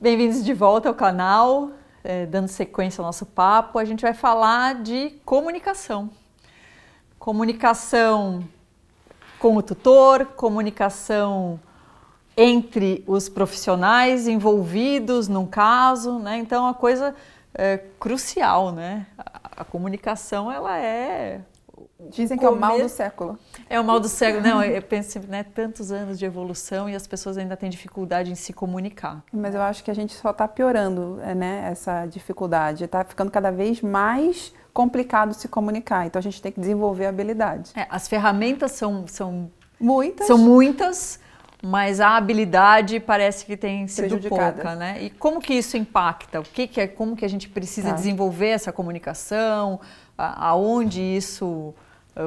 Bem-vindos de volta ao canal, dando sequência ao nosso papo. A gente vai falar de comunicação. Comunicação com o tutor, comunicação entre os profissionais envolvidos num caso, né? Então, é uma coisa crucial, né? A comunicação, ela é... Dizem que é o mal do século. É o mal do século. Não, eu penso, né, tantos anos de evolução e as pessoas ainda têm dificuldade em se comunicar. Mas eu acho que a gente só está piorando, né, essa dificuldade. Está ficando cada vez mais complicado se comunicar. Então a gente tem que desenvolver habilidades. As ferramentas são muitas, mas a habilidade parece que tem sido prejudicada. Pouca, né? E como que isso impacta? Como que a gente precisa desenvolver essa comunicação? Aonde isso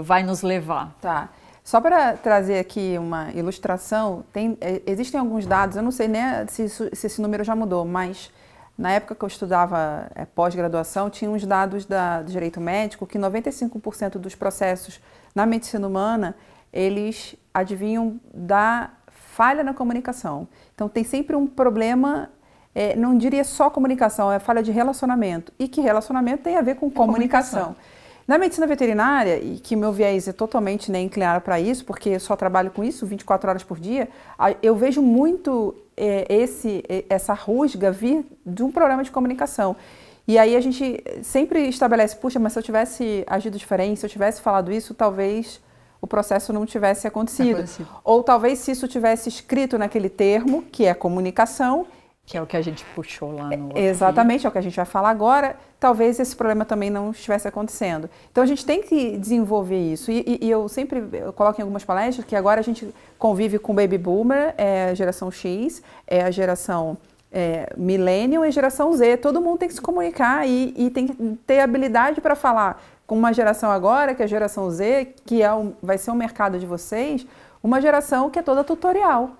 vai nos levar? Tá. Só para trazer aqui uma ilustração, existem alguns dados, eu não sei nem se esse número já mudou, mas na época que eu estudava pós-graduação, tinha uns dados do direito médico que 95% dos processos na medicina humana, eles advinham da falha na comunicação. Então tem sempre um problema, não diria só comunicação, é falha de relacionamento. E que relacionamento tem a ver com comunicação. Na medicina veterinária, e que meu viés é totalmente inclinado para isso, porque eu só trabalho com isso 24 horas por dia, eu vejo muito essa rusga vir de um problema de comunicação. E aí a gente sempre estabelece, puxa, mas se eu tivesse agido diferente, se eu tivesse falado isso, talvez o processo não tivesse acontecido. Ou talvez se isso tivesse escrito naquele termo, que é comunicação, que é o que a gente puxou lá no outro Exatamente, vídeo. É o que a gente vai falar agora. Talvez esse problema também não estivesse acontecendo. Então a gente tem que desenvolver isso. E eu coloco em algumas palestras que agora a gente convive com o Baby Boomer, a geração X, a geração Millennium e a geração Z. Todo mundo tem que se comunicar e tem que ter habilidade para falar com uma geração agora, que é a geração Z, que vai ser o mercado de vocês, uma geração que é toda tutorial.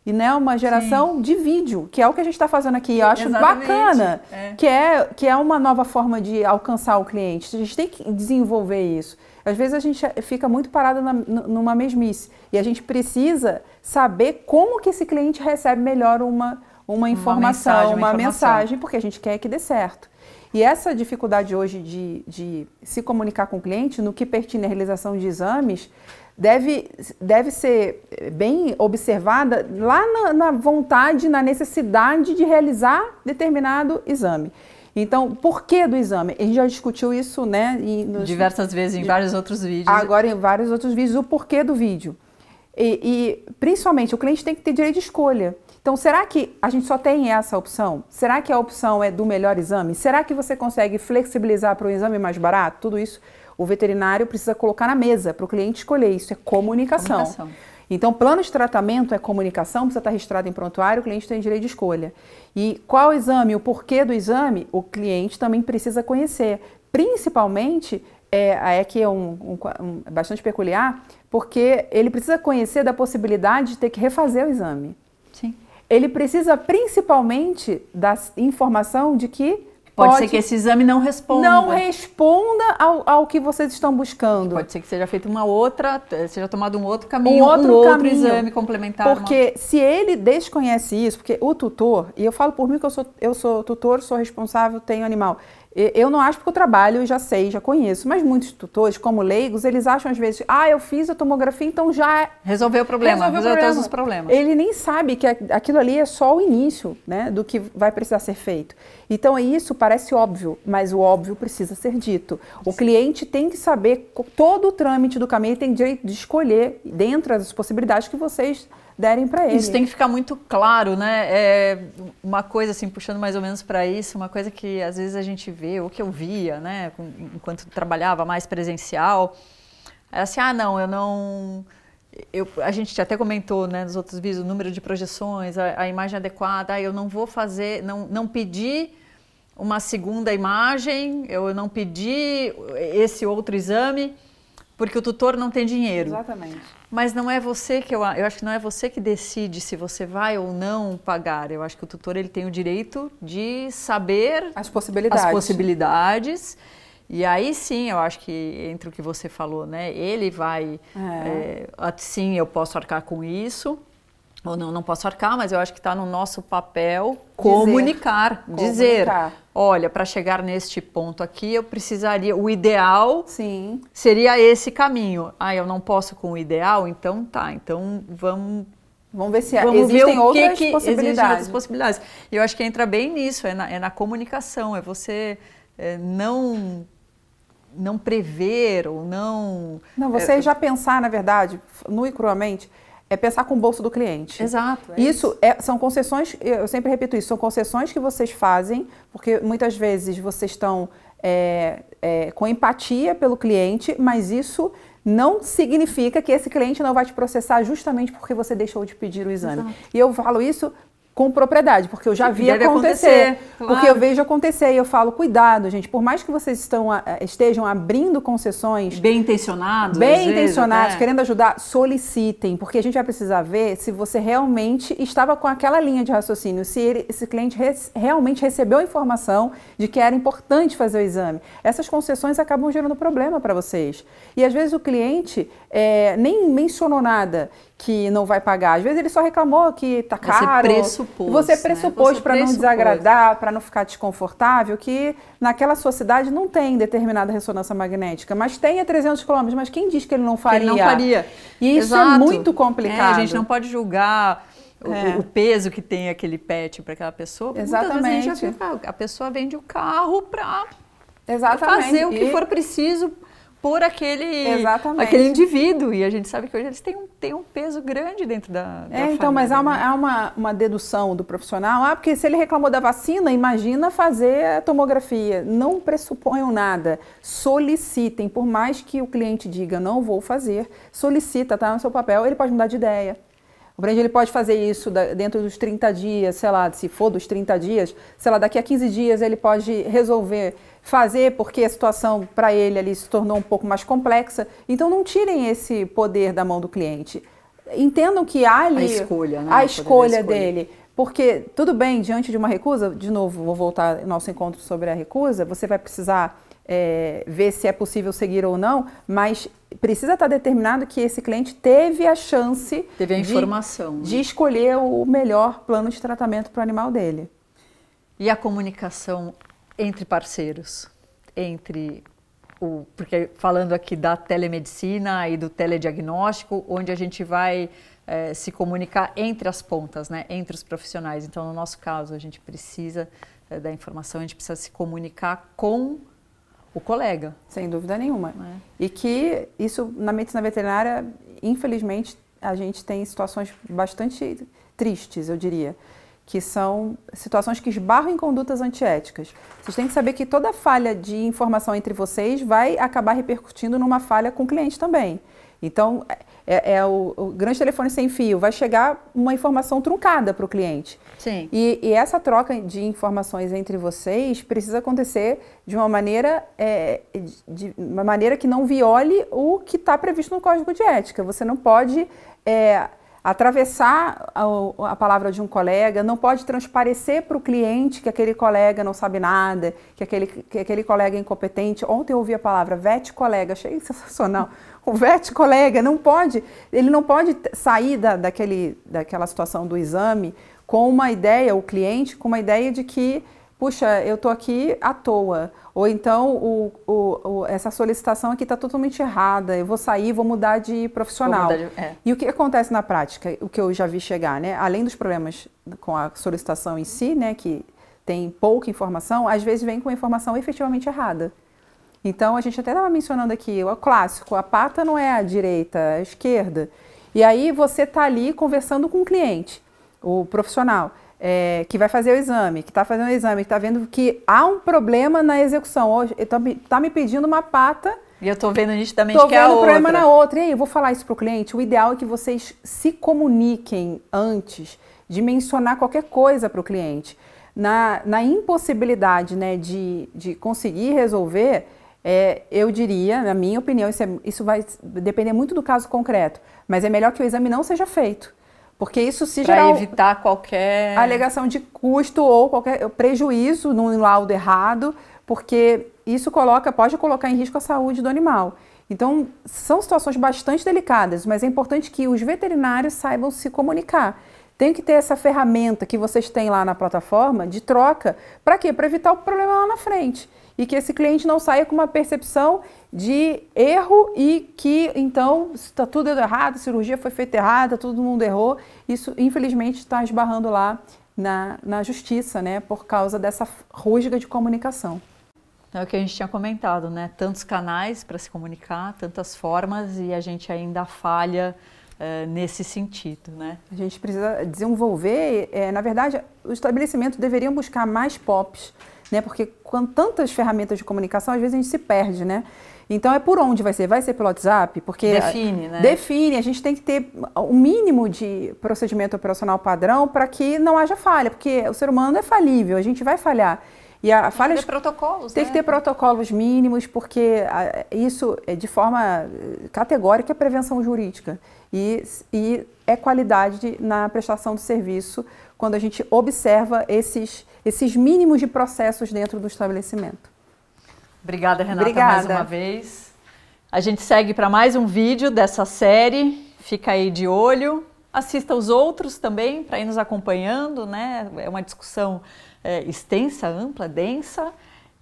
E uma geração de vídeo, que é o que a gente está fazendo aqui. Eu acho bacana, que é uma nova forma de alcançar o cliente. A gente tem que desenvolver isso. Às vezes a gente fica muito parado numa mesmice. E a gente precisa saber como que esse cliente recebe melhor uma informação, uma mensagem, porque a gente quer que dê certo. E essa dificuldade hoje de se comunicar com o cliente, no que pertine à realização de exames, deve ser bem observada lá na vontade, na necessidade de realizar determinado exame. Então, por que do exame? A gente já discutiu isso, né? Diversas vezes, em vários outros vídeos. Agora, em vários outros vídeos, o porquê do vídeo. E principalmente, o cliente tem que ter direito de escolha. Então, será que a gente só tem essa opção? Será que a opção é do melhor exame? Será que você consegue flexibilizar para um exame mais barato? Tudo isso o veterinário precisa colocar na mesa para o cliente escolher. Isso é comunicação. Então, plano de tratamento é comunicação, precisa estar registrado em prontuário, o cliente tem direito de escolha. E qual exame, o porquê do exame, o cliente também precisa conhecer. Principalmente, que é bastante peculiar, porque ele precisa conhecer da possibilidade de ter que refazer o exame. Sim. Ele precisa principalmente da informação de que Pode ser que esse exame não responda. Não responda ao que vocês estão buscando. Pode ser que seja feito seja tomado um outro caminho, um outro exame complementar. Porque se ele desconhece isso, porque o tutor, e eu falo por mim que eu sou tutor, sou responsável, tenho animal. Eu não acho porque eu trabalho, eu já sei, já conheço, mas muitos tutores, como leigos, eles acham às vezes, eu fiz a tomografia, então já... Resolveu o problema, resolveu todos os problemas. Ele nem sabe que aquilo ali é só o início, né, do que vai precisar ser feito. Então isso parece óbvio, mas o óbvio precisa ser dito. O cliente tem que saber todo o trâmite do caminho, ele tem direito de escolher dentro das possibilidades que vocês derem para ele. Isso tem que ficar muito claro, né? Uma coisa assim, puxando mais ou menos para isso, uma coisa que às vezes a gente vê, ou que eu via, né, enquanto trabalhava mais presencial, era assim, a gente até comentou, né, nos outros vídeos, o número de projeções, a imagem adequada, eu não vou fazer, não pedi uma segunda imagem, eu não pedi esse outro exame, porque o tutor não tem dinheiro. Exatamente. Mas não é você eu acho que não é você que decide se você vai ou não pagar. Eu acho que o tutor ele tem o direito de saber as possibilidades. E aí sim, eu acho que entre o que você falou, né? Ele vai, sim, eu posso arcar com isso. ou não posso arcar, mas eu acho que está no nosso papel comunicar, dizer, olha, para chegar neste ponto aqui, eu precisaria, o ideal seria esse caminho. Ah, eu não posso com o ideal? Então tá, então vamos ver se existem outras possibilidades. Existem outras possibilidades. E eu acho que entra bem nisso, é na comunicação, é você não prever ou não... Não, você já pensar, na verdade, nu e cruamente, é pensar com o bolso do cliente. Exato. Isso são concessões, eu sempre repito isso, são concessões que vocês fazem, porque muitas vezes vocês estão com empatia pelo cliente, mas isso não significa que esse cliente não vai te processar justamente porque você deixou de pedir o exame. Exato. E eu falo isso com propriedade, porque eu já vi acontecer, claro. Porque eu vejo acontecer e eu falo, cuidado, gente, por mais que vocês estejam abrindo concessões... Bem intencionados, querendo ajudar, solicitem, porque a gente vai precisar ver se você realmente estava com aquela linha de raciocínio, se esse cliente realmente recebeu a informação de que era importante fazer o exame. Essas concessões acabam gerando problema para vocês. E às vezes o cliente nem mencionou nada que não vai pagar. Às vezes ele só reclamou que tá caro. Você pressupôs para não desagradar, para não ficar desconfortável, que naquela sua cidade não tem determinada ressonância magnética, mas tem a 300 quilômetros. Mas quem diz que ele não faria? Ele não faria. E isso é muito complicado. A gente não pode julgar o peso que tem aquele PET para aquela pessoa. Exatamente. Muitas vezes a pessoa vende o carro para fazer o que for preciso por aquele indivíduo. E a gente sabe que hoje eles têm um peso grande dentro da família. Então, mas há uma dedução do profissional. Porque se ele reclamou da vacina, imagina fazer a tomografia. Não pressuponham nada. Solicitem. Por mais que o cliente diga, não vou fazer, solicita, tá no seu papel, ele pode mudar de ideia. O brand, ele pode fazer isso dentro dos 30 dias, sei lá, se for dos 30 dias, sei lá, daqui a 15 dias ele pode resolver fazer porque a situação para ele ali se tornou um pouco mais complexa. Então não tirem esse poder da mão do cliente. Entendam que há ali a escolha dele. Porque tudo bem, diante de uma recusa, de novo, vou voltar ao nosso encontro sobre a recusa, você vai precisar ver se é possível seguir ou não, mas precisa estar determinado que esse cliente teve a chance de escolher o melhor plano de tratamento para o animal dele. E a comunicação entre parceiros, porque falando aqui da telemedicina e do telediagnóstico, onde a gente vai se comunicar entre as pontas, né, entre os profissionais. Então, no nosso caso, a gente precisa da informação, a gente precisa se comunicar com o colega. Sem dúvida nenhuma. E que isso, na medicina veterinária, infelizmente, a gente tem situações bastante tristes, eu diria, que são situações que esbarram em condutas antiéticas. Vocês têm que saber que toda falha de informação entre vocês vai acabar repercutindo numa falha com o cliente também. Então, o grande telefone sem fio, vai chegar uma informação truncada para o cliente. Sim. E essa troca de informações entre vocês precisa acontecer de uma maneira que não viole o que está previsto no Código de Ética. Você não pode atravessar a palavra de um colega, não pode transparecer para o cliente que aquele colega não sabe nada, que aquele colega é incompetente. Ontem eu ouvi a palavra vet-colega, achei sensacional. O vet-colega ele não pode sair daquela situação do exame com uma ideia, o cliente com uma ideia de que, puxa, eu estou aqui à toa, ou então essa solicitação aqui está totalmente errada, eu vou sair, vou mudar de profissional. E o que acontece na prática, o que eu já vi chegar, né? Além dos problemas com a solicitação em si, né, que tem pouca informação, às vezes vem com a informação efetivamente errada. Então, a gente até estava mencionando aqui, o clássico, a pata não é a direita, é a esquerda. E aí você está ali conversando com o cliente, o profissional, que vai fazer o exame, que está fazendo o exame, que está vendo que há um problema na execução. Hoje está me pedindo uma pata. E eu estou vendo nitidamente que é a outra. Estou vendo o problema na outra. E aí, eu vou falar isso para o cliente. O ideal é que vocês se comuniquem antes de mencionar qualquer coisa para o cliente. Na impossibilidade, né, de conseguir resolver, eu diria, na minha opinião, isso vai depender muito do caso concreto, mas é melhor que o exame não seja feito. Porque isso se gerar... Para evitar qualquer... alegação de custo ou qualquer prejuízo num laudo errado, porque isso pode colocar em risco a saúde do animal. Então, são situações bastante delicadas, mas é importante que os veterinários saibam se comunicar. Tem que ter essa ferramenta que vocês têm lá na plataforma de troca. Para quê? Para evitar o problema lá na frente. E que esse cliente não saia com uma percepção de erro e que, então, está tudo errado, a cirurgia foi feita errada, todo mundo errou. Isso, infelizmente, está esbarrando lá na justiça, né? Por causa dessa rusga de comunicação. É o que a gente tinha comentado, né? Tantos canais para se comunicar, tantas formas e a gente ainda falha nesse sentido, né? A gente precisa desenvolver, na verdade, os estabelecimentos deveriam buscar mais POPs, né? Porque com tantas ferramentas de comunicação, às vezes a gente se perde, né? Então é por onde vai ser? Vai ser pelo WhatsApp? Porque define, né? Define, a gente tem que ter o mínimo de procedimento operacional padrão para que não haja falha, porque o ser humano é falível, a gente vai falhar. E a falha tem que ter protocolos, tem né? que ter protocolos mínimos, porque isso é de forma categórica é prevenção jurídica e é qualidade na prestação do serviço quando a gente observa esses mínimos de processos dentro do estabelecimento. Obrigada, Renata, Obrigada. mais uma vez. A gente segue para mais um vídeo dessa série, fica aí de olho. Assista os outros também para ir nos acompanhando, né? É uma discussão extensa, ampla, densa.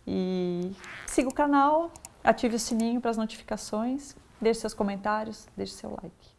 E siga o canal, ative o sininho para as notificações, deixe seus comentários, deixe seu like.